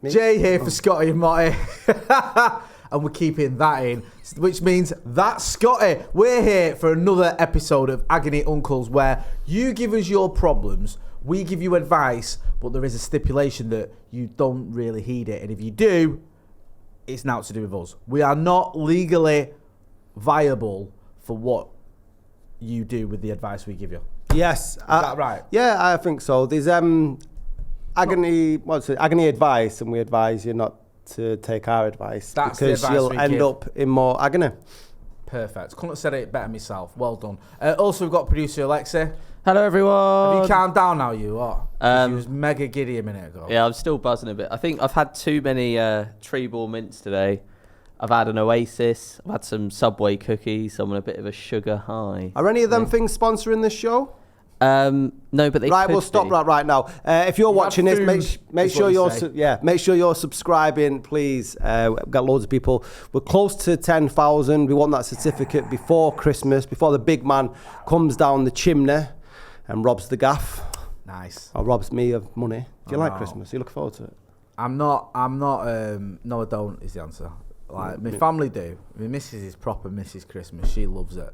Jay here for Scotty and Motty. And we're keeping that in, which means that's Scotty. We're here for another episode of Agony Uncles where you give us your problems, we give you advice, but there is a stipulation that you don't really heed it. And if you do, it's now to do with us. We are not legally viable for what you do with the advice we give you. Yes. Is that right? Yeah, I think so. There's agony advice, and we advise you not to take our advice. That's because the advice you'll we end give. up in more agony. Perfect. Couldn't have said it better myself. Well done. Also, we've got producer Alexei. Hello, everyone. Have you calmed down now, you? What? You was mega giddy a minute ago. Yeah, I'm still buzzing a bit. I think I've had too many tree ball mints today. I've had an Oasis. I've had some Subway cookies. I'm on a bit of a sugar high. Are any of them things sponsoring this show? No, but they right. could We'll stop be. that right now. If you're watching this, make sure you're subscribing, please. We've got loads of people. We're close to 10,000. We want that certificate before Christmas, before the big man comes down the chimney and robs the gaff. Nice. Or robs me of money. Do you like Christmas? You look forward to it? I'm not. No, I don't. Is the answer. Like my family do. My missus is proper Mrs. Christmas. She loves it.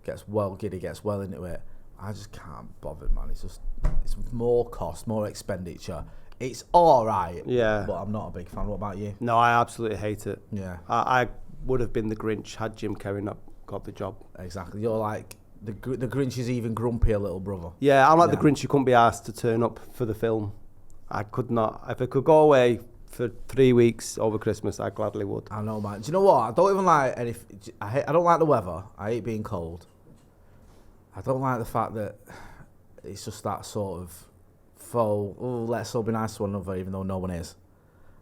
Gets well giddy. Gets well into it. I just can't bother, man. It's more cost, more expenditure. It's all right. Yeah. But I'm not a big fan. What about you? No, I absolutely hate it. Yeah. I would have been the Grinch had Jim Carrey not got the job. Exactly. You're like the Grinch is even grumpier little brother. Yeah, I'm like the Grinch who couldn't be asked to turn up for the film. I could not. If I could go away for 3 weeks over Christmas, I gladly would. I know, man. Do you know what? I don't even like I don't like the weather. I hate being cold. I don't like the fact that it's just that sort of faux, let's all be nice to one another even though no one is.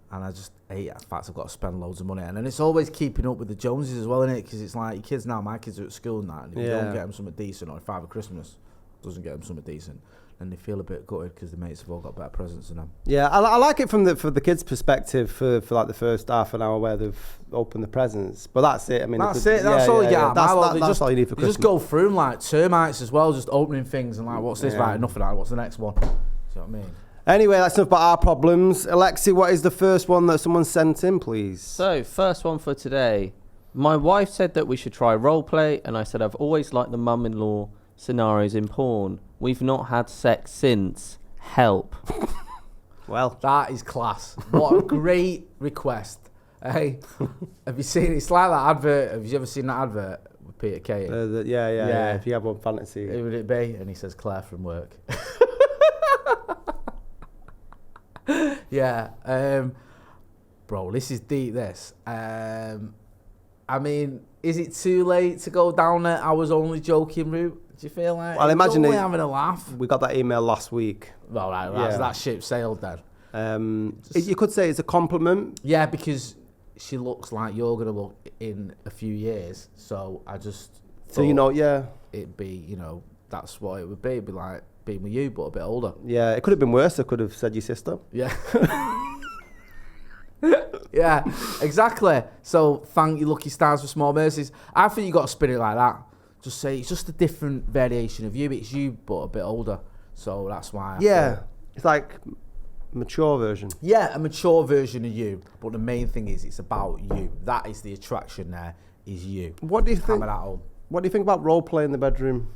And I just hate the fact I've got to spend loads of money. And then it's always keeping up with the Joneses as well, innit? Because it's like, your kids now, my kids are at school and that, and if you don't get them something decent, or if Father Christmas doesn't get them something decent, then they feel a bit gutted because the mates have all got better presents than them. Yeah, I like it for the kids' perspective for like the first half an hour where they've opened the presents. But that's it. I mean, that's it. That's all you get. That's all you need for Christmas. Just go through them like termites as well, just opening things and like, what's this? Right, enough of that. What's the next one? Do you know what I mean? Anyway, that's enough about our problems. Alexei, what is the first one that someone sent in, please? So, first one for today. My wife said that we should try roleplay, and I said I've always liked the mum-in-law scenarios in porn. We've not had sex since. Help. Well, that is class. What a great request. Hey, have you seen? It's like that advert. Have you ever seen that advert with Peter Kay? Yeah. If you have one fantasy, who would it be? And he says Claire from work. Yeah. Bro, this is deep. This. I mean, is it too late to go down there? I was only joking route. Do you feel like? Well, imagine only having a laugh. We got that email last week. Well, right, that ship sailed then. You could say it's a compliment. Yeah, because she looks like you're gonna look in a few years. So I just. So it'd be that's what it would be. It'd be like being with you, but a bit older. Yeah, it could have been worse. I could have said your sister. Yeah. Yeah, exactly. So thank you, lucky stars, for small mercies. I think you got to spin it like that. Just say it's just a different variation of you. It's you, but a bit older. So that's why. It's like mature version. Yeah, a mature version of you. But the main thing is, it's about you. That is the attraction. There is you. What do you think? What do you think about role play in the bedroom?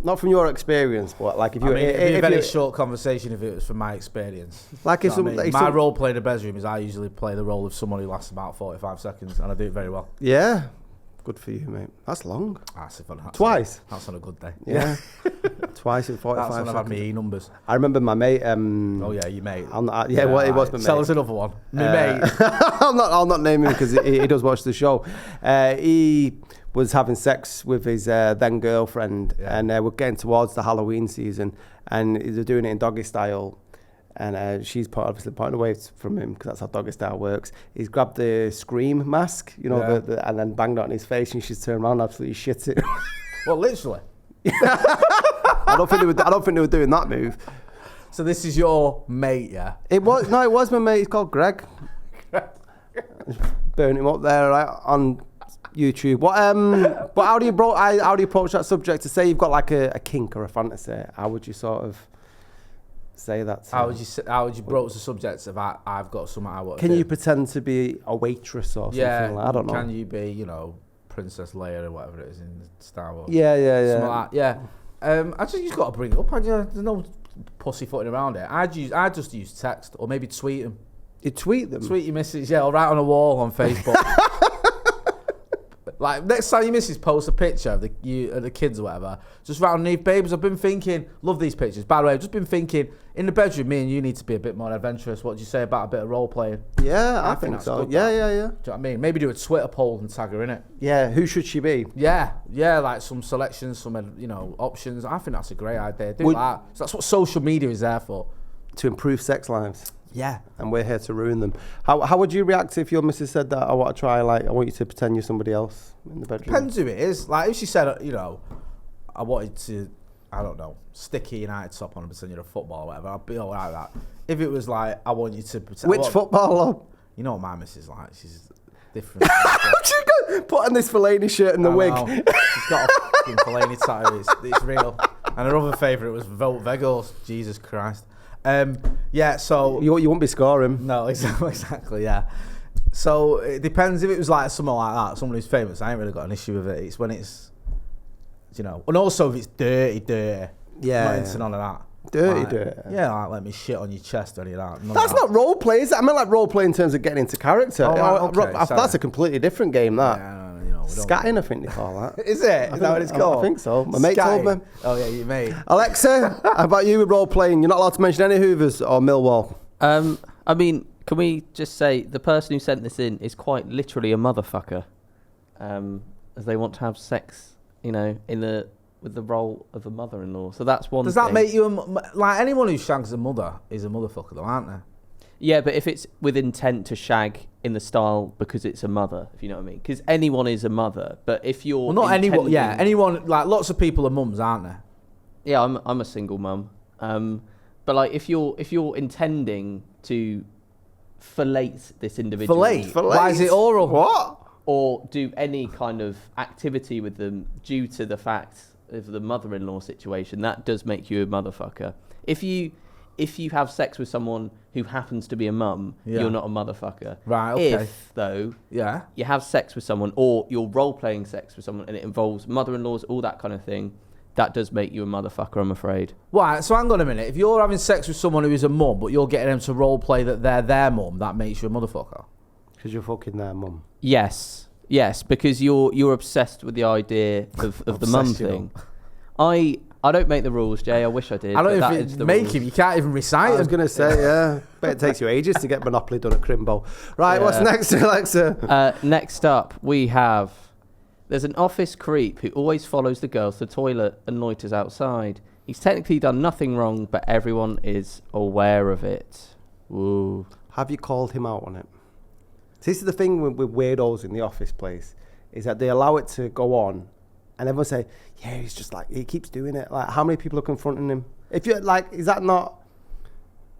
Not from your experience, but like if you. It'd be a very short conversation if it was from my experience. Like if my role play in the bedroom is I usually play the role of someone who lasts about 45 seconds, and I do it very well. Yeah, good for you, mate. That's long. Twice. That's on a good day. Yeah, twice in 45 seconds. That's when I've had my numbers. I remember my mate. Oh yeah, your mate. It was my mate. Tell us another one. My mate. I'll not name him because he does watch the show. He was having sex with his then girlfriend, and we're getting towards the Halloween season, and they're doing it in doggy style, and she's obviously pointing away from him because that's how doggy style works. He's grabbed the scream mask, and then banged it on his face, and she's turned around, absolutely shit it. Well, literally. I don't think they were doing that move. So this is your mate, yeah? It was my mate. He's called Greg. Burn him up there on YouTube. But how do you approach that subject? To say you've got like a kink or a fantasy, how would you sort of say that to? How would you broach the subject of I've got something I want? Can you pretend to be a waitress or something? Yeah, I don't know. Can you be, Princess Leia or whatever it is in Star Wars? Yeah. Something like that. Yeah. I just got to bring it up. There's no pussyfooting around it. I just use text or maybe tweet them. You tweet them? Tweet your missus, or write on a wall on Facebook. Like, next time your missus posts a picture of the kids or whatever, just write underneath, babes, I've been thinking, love these pictures. By the way, I've just been thinking, in the bedroom, me and you need to be a bit more adventurous. What do you say about a bit of role playing? Yeah, I think that's so. good, Yeah. Do you know what I mean? Maybe do a Twitter poll and tag her in it. Yeah, who should she be? Yeah, like some selections, some, options. I think that's a great idea. Do that. So that's what social media is there for. To improve sex lives. Yeah. And we're here to ruin them. How would you react if your missus said that, I want to try, I want you to pretend you're somebody else in the bedroom? Depends who it is. Like, if she said, I wanted to, I don't know, stick a United top on and pretend you're a football or whatever, I'd be all right with that. If it was like, I want you to pretend... Which footballer? You know what my missus is like. She's different. She got put on this Fellaini shirt and the wig. She's got a fucking Fellaini tattoo. It's real. And her other favourite was Vote Vegos. Jesus Christ. So you won't be scoring. No, exactly, yeah. So it depends. If it was like someone like that, someone who's famous, I ain't really got an issue with it. It's when it's, and also if it's dirty. Yeah, I'm not into none of that. Dirty. Yeah, like let me shit on your chest or any of that. That's not role play, is it? I mean, like role play in terms of getting into character. That's a completely different game. That. Yeah, Scatting, I think they call that. Is it? Is that what it's called? I think so. My mate told me. Oh yeah, your mate. Alexei, how about you with role playing? You're not allowed to mention any Hoovers or Millwall. I mean, can we just say the person who sent this in is quite literally a motherfucker, as they want to have sex, with the role of a mother-in-law. So that's one. Does that make you like anyone who shags a mother is a motherfucker, though, aren't they? Yeah, but if it's with intent to shag in the style because it's a mother, if you know what I mean. Because anyone is a mother, but if you're not anyone, anyone, like lots of people are mums, aren't they? Yeah, I'm a single mum. But like if you're intending to fellate this individual, fellate? Why is it oral? What? Or do any kind of activity with them due to the fact of the mother-in-law situation, that does make you a motherfucker. If you have sex with someone who happens to be a mum, you're not a motherfucker. Right, okay. If, though, you have sex with someone or you're role-playing sex with someone and it involves mother-in-laws, all that kind of thing, that does make you a motherfucker, I'm afraid. Right, so hang on a minute. If you're having sex with someone who is a mum, but you're getting them to role-play that they're their mum, that makes you a motherfucker? Because you're fucking their mum. Yes, because you're obsessed with the idea of the mum thing. I don't make the rules, Jay. I wish I did. I don't know if you make him. You can't even recite. I was going to say, yeah. Bet it takes you ages to get Monopoly done at Crimbo. Right, what's next, Alexa? Next up, we have... There's an office creep who always follows the girls to the toilet and loiters outside. He's technically done nothing wrong, but everyone is aware of it. Woo. Have you called him out on it? So this is the thing with weirdos in the office place, is that they allow it to go on, and everyone say, yeah, he's just like, he keeps doing it. Like, how many people are confronting him? If you're like, is that not,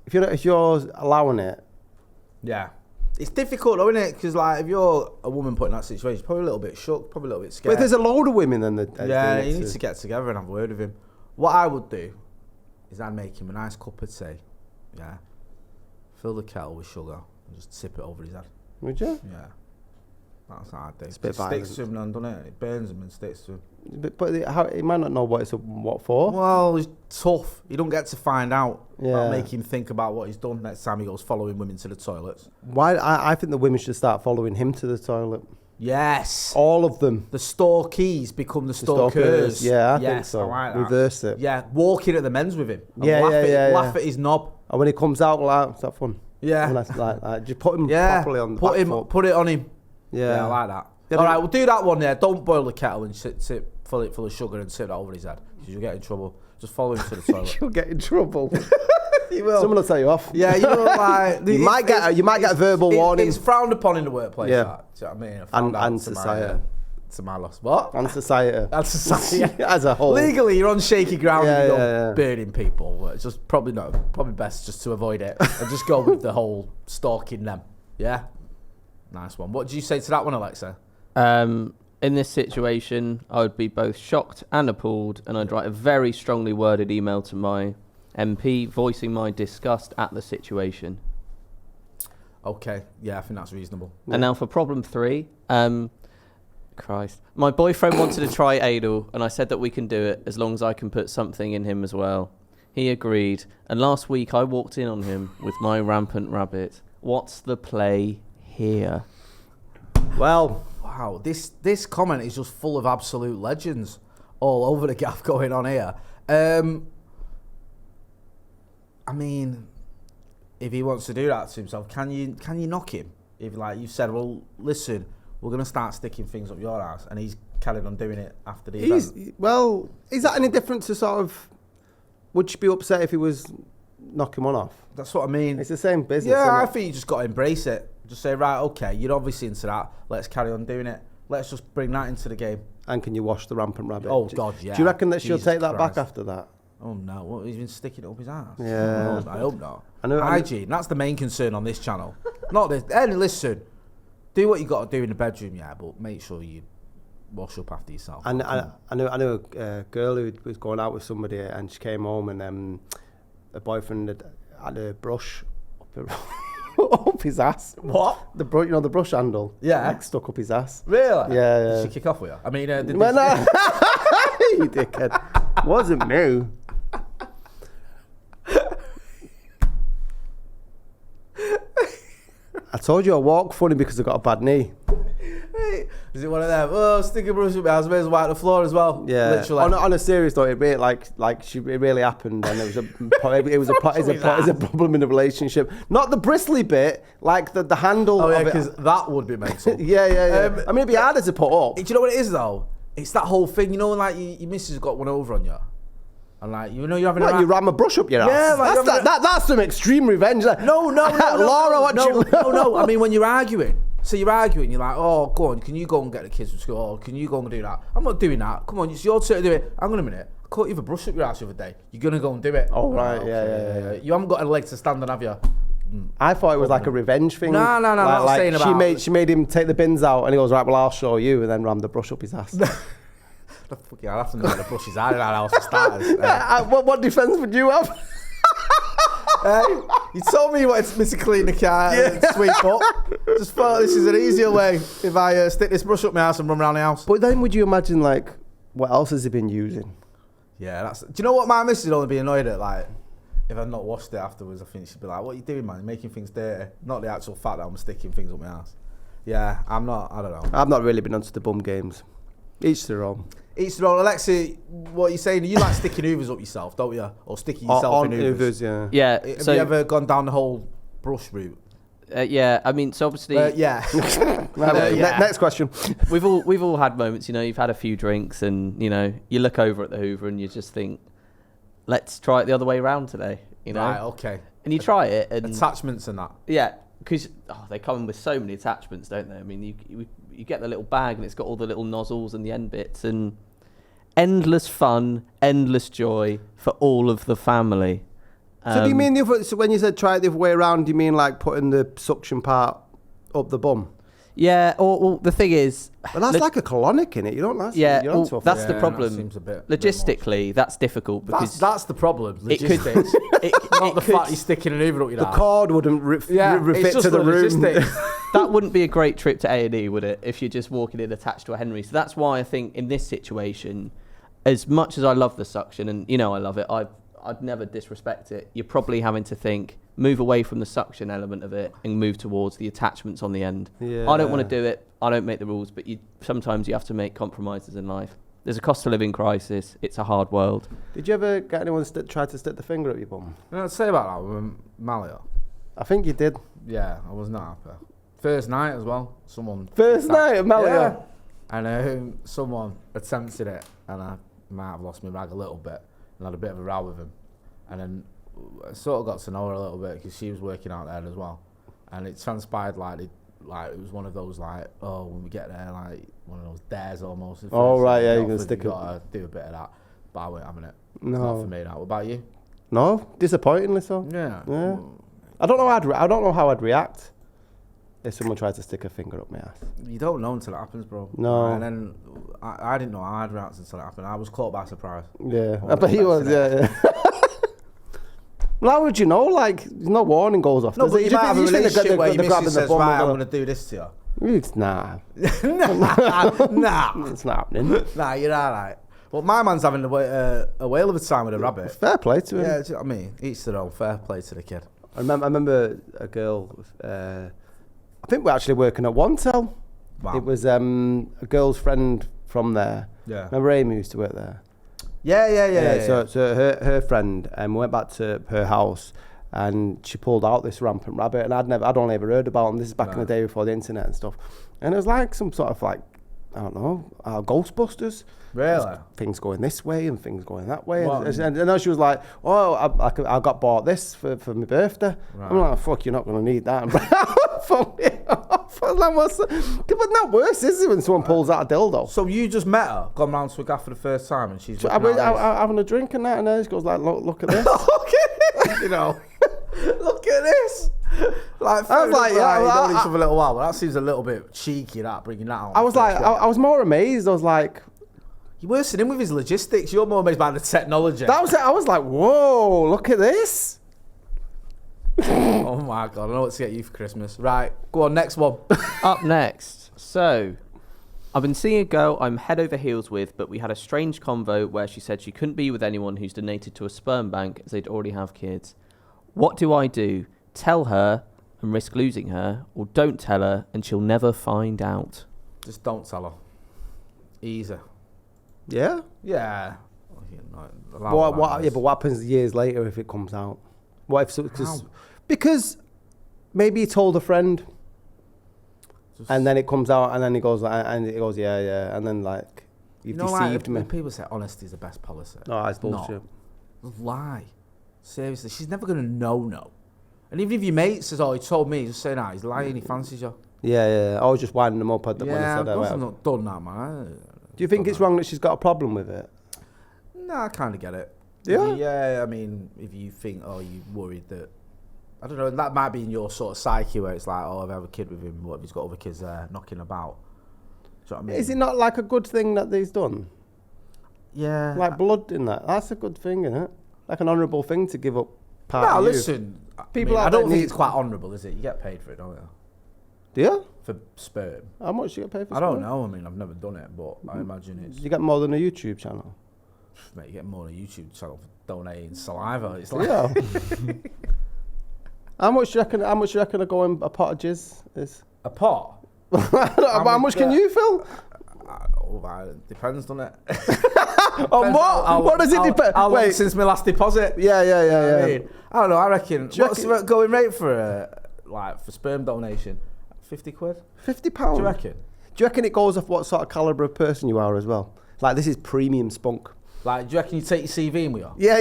if you're allowing it? Yeah. It's difficult though, isn't it? Because like, if you're a woman put in that situation, you're probably a little bit shook, probably a little bit scared. But there's a load of women then that you need to get together and have a word with him. What I would do is I'd make him a nice cup of tea, fill the kettle with sugar and just tip it over his head. Would you? Yeah. That's what I'd do. It's a bit sticks to him and doesn't it? It burns him and sticks to him. But he might not know what for. Well, he's tough. You don't get to find out. That'll make him think about what he's done next time he goes following women to the toilets. Why? I think the women should start following him to the toilet. Yes. All of them. The stalkies become the stalkers. Yeah, I think so. I like that. Reverse it. Yeah, walking at the men's with him. Laugh at his knob. And when he comes out, is that fun? Yeah. Like, just put him properly on the back foot. Put it on him. Yeah, I like that. All right, we'll do that one there. Don't boil the kettle and fill it full of sugar and sit it over his head, because you'll get in trouble. Just follow him to the toilet. You'll get in trouble. You will. Someone will tell you off. Yeah, you will. Like, you might get a verbal warning. It's frowned upon in the workplace. Yeah. That. Do you know what I mean? And society. To my loss. What? And society. And society. As a whole. Legally, you're on shaky ground and you're burning people. It's just probably best just to avoid it and just go with the whole stalking them. Yeah? Nice one. What did you say to that one, Alexa? In this situation, I would be both shocked and appalled, and I'd write a very strongly worded email to my MP, voicing my disgust at the situation. Okay, yeah, I think that's reasonable. And now for problem 3. Christ. My boyfriend wanted to try anal, and I said that we can do it as long as I can put something in him as well. He agreed, and last week I walked in on him with my rampant rabbit. What's the play here? Well, Wow, this comment is just full of absolute legends all over the gaff going on here. I mean, if he wants to do that to himself, can you knock him? If like you said, well, listen, we're gonna start sticking things up your ass, and he's carried on doing it after the event. Well, is that any different to sort of? Would you be upset if he was knocking one off? That's what I mean. It's the same business. Yeah, I isn't it? think you just got to embrace it. Just say, right, okay, you're obviously into that. Let's carry on doing it. Let's just bring that into the game. And can you wash the rampant rabbit? Oh, God, yeah. Do you reckon that she'll Jesus take that Christ. back after that? Oh, no. What, he's been sticking it up his ass? Yeah. I hope not. I know. Hygiene, that's the main concern on this channel. Not this. And listen, do what you got to do in the bedroom, yeah, but make sure you wash up after yourself. And I know a girl who was going out with somebody, and she came home, and her boyfriend had a brush up his ass. What? The brush, the brush handle. Yeah. Like, stuck up his ass. Really? Yeah. Did she kick off with you? I mean, did Well, no. You dickhead. Wasn't me. I told you I walk funny because I got a bad knee. Is it one of them? Oh, stick a brush up my ass, may as well wipe the floor as well. Yeah. Literally. On a serious note, it really, it really happened, and it was a problem in the relationship. Not the bristly bit, like the handle. Oh, yeah, of it. because that would be mental. Yeah. I mean, it'd be harder to put up. Do you know what it is, though? It's that whole thing, when, like, your missus has got one over on you. And, like, you're having What, you ram a brush up your ass? Yeah, like, that's some extreme revenge. No. Laura, no. I mean, when you're arguing. So you're arguing, you're like, oh, go on, can you go and get the kids from school? Or can you go and do that? I'm not doing that. Come on, it's your turn to do it. Hang on a minute. I caught you with a brush up your ass the other day. You're going to go and do it. Oh, right, yeah. You haven't got a leg to stand on, have you? I thought it was like a revenge thing. No, not saying about... She made him take the bins out, and he goes, right, well, I'll show you, and then rammed the brush up his ass. I'll have to know how to brush his eye in that house for starters. What defence would you have? You told me you wanted me to clean the car and sweep up. Just thought this is an easier way if I stick this brush up my house and run around the house. But then would you imagine, like, what else has he been using? Yeah, do you know what my missus would only be annoyed at? Like, if I'd not washed it afterwards, I think she'd be like, what are you doing, man? You're making things dirty. Not the actual fact that I'm sticking things up my ass. Yeah, I don't know. I've not really been onto the bum games. Each their own. Each their own. Alexei, what are you saying? You like sticking hoovers up yourself, don't you? Or sticking yourself in hoovers. Yeah. Yeah. Have So you ever gone down the whole brush route? yeah, I mean, so obviously, Yeah. Next question. we've all had moments. You've had a few drinks, and you look over at the Hoover and you just think, let's try it the other way around today. Right, okay. And you try it, and Attachments and that. yeah, because they come with so many attachments, don't they? I mean, you get the little bag and it's got all the little nozzles and the end bits, and endless fun, endless joy for all of the family. So do you mean so when you said try it the other way around, do you mean like putting the suction part up the bum? Yeah, or the thing is... But that's like a colonic in it. You don't last. Yeah, you're not that's the that problem. seems a bit Logistically, that's difficult because... That's the problem. It could- Logistics. Not the could- fact you're sticking an hoover up your The ass. cord wouldn't refit to the room. That wouldn't be a great trip to A&E, would it, if you're just walking in attached to a Henry? So that's why I think in this situation, as much as I love the suction, and I love it, I'd never disrespect it. You're probably having to move away from the suction element of it and move towards the attachments on the end. Yeah. I don't want to do it. I don't make the rules, but sometimes you have to make compromises in life. There's a cost of living crisis. It's a hard world. Did you ever get anyone try to stick the finger up your bum? You know what I'd say about that with Malia? I think you did. Yeah, I was not happy. First night as well. First night at Malia? Yeah. And someone attempted it, and I might have lost my rag a little bit and had a bit of a row with him. And then I sort of got to know her a little bit because she was working out there as well. And it transpired like it was one of those when we get there, like one of those dares almost. Oh, right, yeah, you're going to stick stick it. it. Got to do a bit of that. But I weren't having it. No. Not for me, that. What about you? No, disappointingly so. Yeah. I don't know how I'd react if someone tried to stick a finger up my ass. You don't know until it happens, bro. No. And then I didn't know how I'd react until it happened. I was caught by surprise. Yeah, I bet he was. Yeah. Well, how would you know? Like, no warning goes off. No, does but it? you might have a think relationship where your grabbing missus the says, bum right, and I'm all going to do this to you. It's nah. Nah. It's not happening. Nah, you're all right. Well, my man's having a whale of a time with a rabbit. Fair play to him. Yeah, do you know what I mean? Each their own. Fair play to the kid. I remember a girl, I think we're actually working at One Tel. Wow. It was a girl's friend from there. Yeah. Remember Amy used to work there? Yeah. So her friend, we went back to her house and she pulled out this rampant rabbit, and I'd only ever heard about him. This is back in the day before the internet and stuff. And it was like some sort of like, I don't know, Ghostbusters. Really? Things going this way and things going that way. What? And then she was like, oh, I got bought this for my birthday. Right. I'm like, fuck, you're not going to need that. I'm like, fuck it off. But not worse, is it, when someone pulls out a dildo? So you just met her, gone round to a gaff for the first time, and she's So looking at this? having a drink and that, and then she goes like, look at this. Look at this, you know. Look at this. Like, I was like, yeah, you well, known each other a little while, but that seems a little bit cheeky, that, bringing that out. I was like, I was more amazed. I was like, You're worse than him with his logistics. You're more amazed by the technology. I was like, whoa, look at this. Oh my God, I know what to get you for Christmas. Right, go on, next one. Up next. So, I've been seeing a girl I'm head over heels with, but we had a strange convo where she said she couldn't be with anyone who's donated to a sperm bank as they'd already have kids. What do I do? Tell her and risk losing her, or don't tell her and she'll never find out? Just don't tell her. Easy. Yeah. Yeah. But what happens years later if it comes out? What if because maybe he told a friend, and then it comes out, and then he goes yeah, and then like you've deceived me. When people say honesty is the best policy. No, it's bullshit. Lie. Seriously, she's never gonna know. And even if your mate says, "Oh, he told me," just say, "Nah, he's lying. He fancies you." Yeah. I was just winding them up at the when he said that. I've not done that, man. Do you think it's wrong that she's got a problem with it? No, I kind of get it. Yeah. Yeah, I mean, if you think, oh, you're worried that, I don't know, that might be in your sort of psyche where it's like, oh, if I have a kid with him, what if he's got other kids there knocking about? Do you know what I mean? Is it not like a good thing that he's done? Yeah. Like blood in that. That's a good thing, isn't it? Like an honourable thing to give up part of you. Listen. People I out don't there think need- it's quite honourable, is it? You get paid for it, don't you? Do you? For sperm. How much do you get paid for I don't sperm? know. I mean, I've never done it, but I imagine it's... You get more than a YouTube channel. Mate, you get more on a YouTube channel for donating saliva. It's like... Yeah. How much do you reckon a going a pot of jizz is? A pot? How much can you fill? It depends, doesn't it? On what? What does it depend? How long Wait. since my last deposit? Yeah. I mean, I don't know. I reckon. you What's the going rate for for sperm donation? 50 quid? £50. Do you reckon? Do you reckon it goes off what sort of calibre of person you are as well? Like, this is premium spunk. Like, do you reckon you take your CV in with you? Yeah.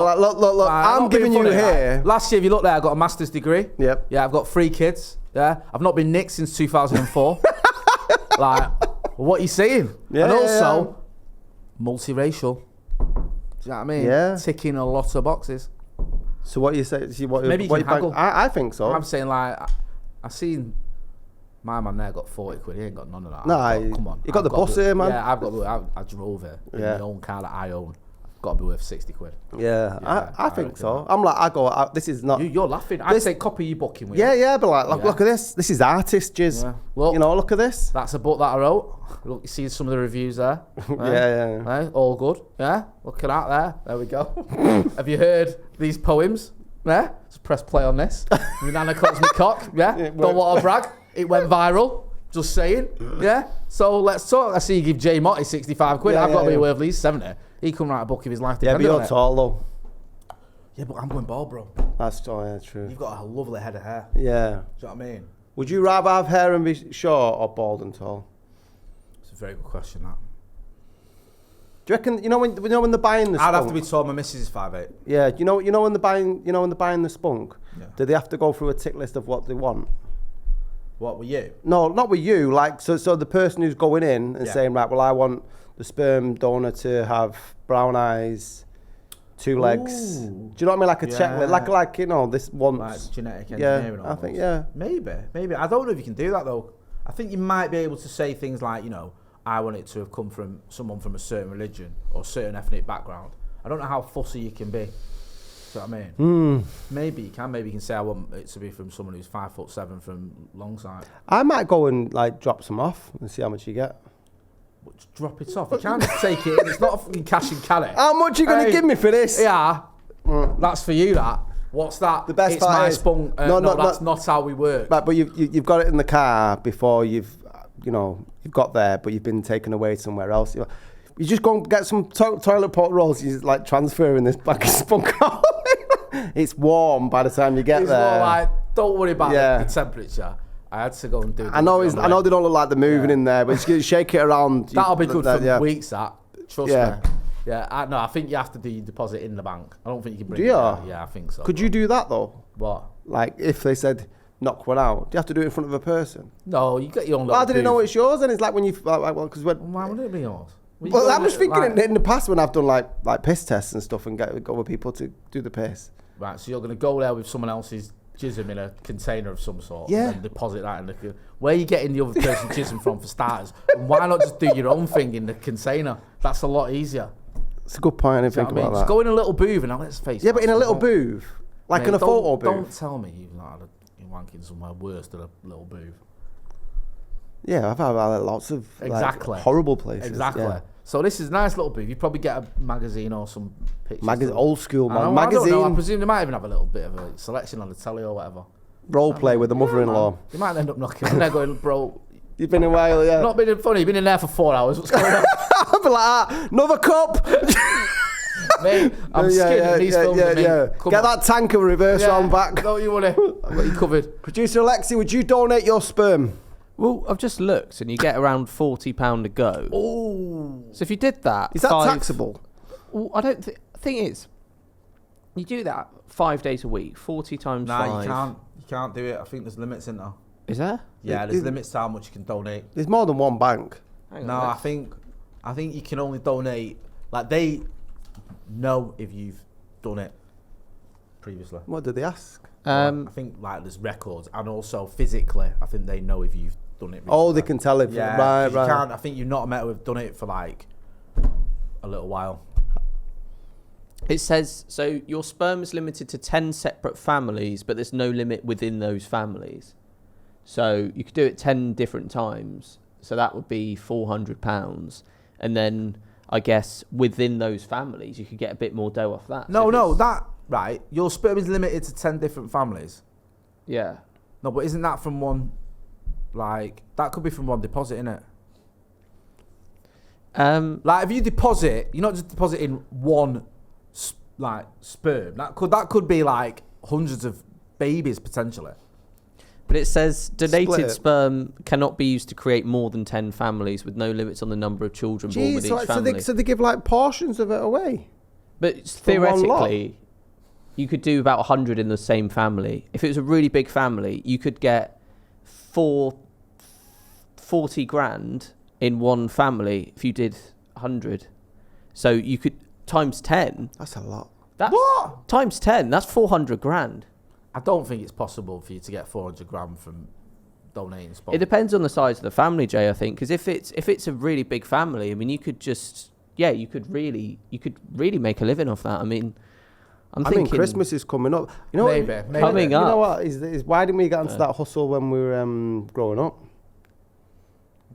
Like, look. Like, I'm not being giving you funny, here. like, last year, if you look there, I got a master's degree. Yep. Yeah, I've got 3 kids. Yeah, I've not been nicked since 2004. Like, what are you saying? Yeah, and yeah, also, multiracial. Do you know what I mean? Yeah. Ticking a lot of boxes. So what you say? See, what, Maybe you what can haggle. I think so. I'm saying, like, I seen my man there got 40 quid. He ain't got none of that. Nah, Come on. you got the bus here, man. Yeah, I drove it in Yeah. my own car that I own. Got to be worth 60 quid. Yeah, Yeah, I I think reckon so. that. I'm like, this is not. You're laughing. I'd say copy your booking with you. Yeah, but like, Yeah. look at this. This is artist jizz. Yeah. Look. You know, look at this. That's a book that I wrote. Look, you see some of the reviews there. Yeah. Right? All good. Yeah. Look at that there. There we go. Have you heard these poems? Yeah. Just press play on this. My nana calls me cock. Yeah. Don't want to brag. It went viral. Just saying. Yeah. So let's talk. I see you give Jay Motty 65 quid. I've got to be worth at least 70. He can write a book of his life. Yeah, but depending on you're it. tall though. Yeah, but I'm going bald, bro. That's true. You've got a lovely head of hair. Yeah. Do you know what I mean? Would you rather have hair and be short or bald and tall? It's a very good question, that. Do you reckon? You know when they're buying the spunk? I'd have to be tall. My missus is 5'8". Yeah. You know when they're buying the spunk. Yeah. Do they have to go through a tick list of what they want? What were you? No, not with you. Like so the person who's going in and Yeah. saying, right, well, I want the sperm donor to have brown eyes, 2 legs. Ooh. Do you know what I mean? Like a checklist, like you know, this once. Like genetic Yeah, engineering. I think almost. Maybe. I don't know if you can do that though. I think you might be able to say things like, you know, I want it to have come from someone from a certain religion or certain ethnic background. I don't know how fussy you can be. Do you know what I mean? Mm. Maybe you can say I want it to be from someone who's 5'7" from Longside. I might go and like drop some off and see how much you get. Just drop it off. You can't just take it in. It's not a fucking cash and carry. How much are you going to give me for this? Yeah. That's for you, that. What's that? The best it's part my is- spunk. No, that's not how we work. But you've got it in the car before you've got there, but you've been taken away somewhere else. You just go and get some toilet pot rolls. You're like transferring this back of spunk out. It's warm by the time you get It's there. more like, don't worry about the temperature. I had to go and do it. I know they don't look like they're moving in there, but just shake it around. That'll be good for weeks, that. Trust me. Yeah, I think you have to do your deposit in the bank. I don't think you can bring it there. Yeah, I think so. Could you do that though? What? Like if they said knock one out, do you have to do it in front of a person? No, you get your own. Well, I didn't know it's yours, and it's like when you because why would it be yours? Well, I'm just thinking in the past when I've done like piss tests and stuff and go with people to do the piss. Right, so you're going to go there with someone else's jism in a container of some sort, Yeah. and deposit that in the. Where are you getting the other person's jism from for starters? And why not just do your own thing in the container? That's a lot easier. It's a good point. I didn't think about that. Just go in a little booth and now let's face it. Yeah, but in a little booth, like Mate, in a photo booth. Don't tell me you've not had you're wanking somewhere worse than a little booth. Yeah, I've had lots of Exactly. horrible places. Exactly. Yeah. So this is a nice little booth. You probably get a magazine or some pictures. Old school I magazine. don't know. I presume they might even have a little bit of a selection on the telly or whatever. Roleplay with the mother-in-law. You might end up knocking on there going, bro. You've been a while, yeah. Not been funny. You've been in there for 4 hours. What's going on? I'll be like that. Another cup. Mate, I'm skinning these films. Get that tanker reverse round back. Don't you worry. I've got you covered. Producer Alexei, would you donate your sperm? Well, I've just looked, and you get around £40 a go. Oh. So if you did that, Is that taxable? Well, I don't thing is, you do that 5 days a week, 40 times 5. Nah, you can't. You can't do it. I think there's limits in there. Is there? Yeah, there's limits to how much you can donate. There's more than one bank. Hang No, on, I think you can only donate. Like they know if you've done it previously. What did they ask? I think like there's records, and also physically, I think they know if you've done it. Oh, recently. they can tell if. Yeah, Right. You can't. I think you're not meant to have done it for like a little while. It says, so your sperm is limited to 10 separate families, but there's no limit within those families. So you could do it 10 different times. So that would be £400. And then I guess within those families, you could get a bit more dough off that. No, right. Your sperm is limited to 10 different families. Yeah. No, but isn't that from one, like, that could be from one deposit, innit? Like, if you deposit, you're not just depositing one, sperm. That could be, like, hundreds of babies, potentially. But it says donated Split. sperm cannot be used to create more than 10 families with no limits on the number of children born with each family. So they give like portions of it away. But one lot? theoretically, you could do about 100 in the same family. If it was a really big family, you could get 40 grand in one family if you did 100. So you could times 10. That's a lot. What? Times 10, that's 400 grand. I don't think it's possible for you to get 400 grand from donating sperm. It depends on the size of the family, Jay, I think, because if it's a really big family, I mean, you could really make a living off that. I mean, I'm thinking Christmas is coming up. You know, Maybe. Coming You up. know what? Is why didn't we get into that hustle when we were growing up?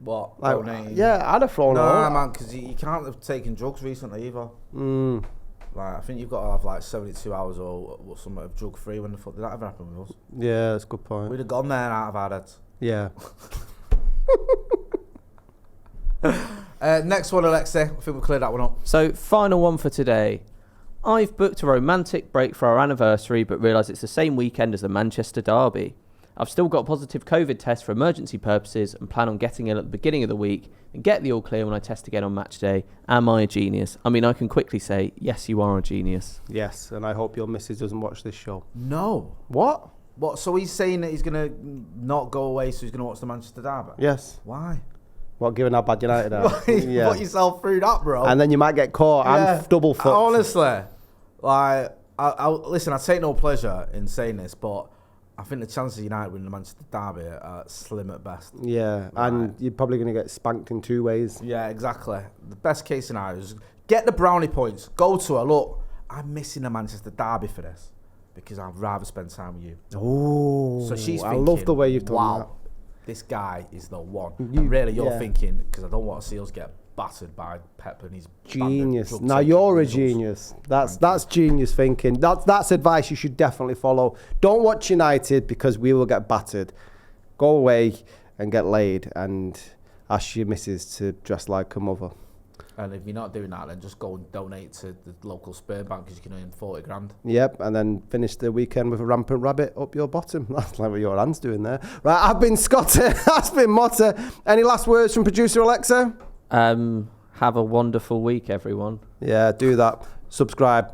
What? Like, Donating? yeah, I'd have thrown it Nah, out. man, because you can't have taken drugs recently either. Mm. Like, I think you've got to have like 72 hours or something of drug free. When the fuck did that ever happen with us? Yeah, that's a good point. We'd have gone there and out of our heads. Yeah. Next one, Alexei. I think we've cleared that one up. So, final one for today. I've booked a romantic break for our anniversary, but realised it's the same weekend as the Manchester Derby. I've still got a positive COVID test for emergency purposes and plan on getting it at the beginning of the week and get the all clear when I test again on match day. Am I a genius? I mean, I can quickly say, yes, you are a genius. Yes, and I hope your missus doesn't watch this show. No. What? What? So he's saying that he's going to not go away, so he's going to watch the Manchester Derby? Yes. Why? What, given how bad United are? Put yourself through that, bro. And then you might get caught and double fucked. Honestly, like, listen, I take no pleasure in saying this, but I think the chances of United winning the Manchester Derby are slim at best. Yeah, and you're probably going to get spanked in 2 ways. Yeah, exactly. The best case scenario is get the brownie points. Go to her. Look, I'm missing a Manchester derby for this because I'd rather spend time with you. Oh, So she's I thinking, love the way you've done wow, that. this guy is the one. You're yeah. thinking, because I don't want to see us get battered by Pep and his Genius. bandit Now drug-taking you're a weasels. genius. That's genius thinking. That's advice you should definitely follow. Don't watch United because we will get battered. Go away and get laid and ask your missus to dress like a mother. And if you're not doing that, then just go and donate to the local Sperm bank because you can earn 40 grand. Yep, and then finish the weekend with a rampant rabbit up your bottom. That's like what your hand's doing there. Right, I've been Scotty. That's been Motty. Any last words from producer Alexei? Have a wonderful week, everyone. Yeah, do that. Subscribe.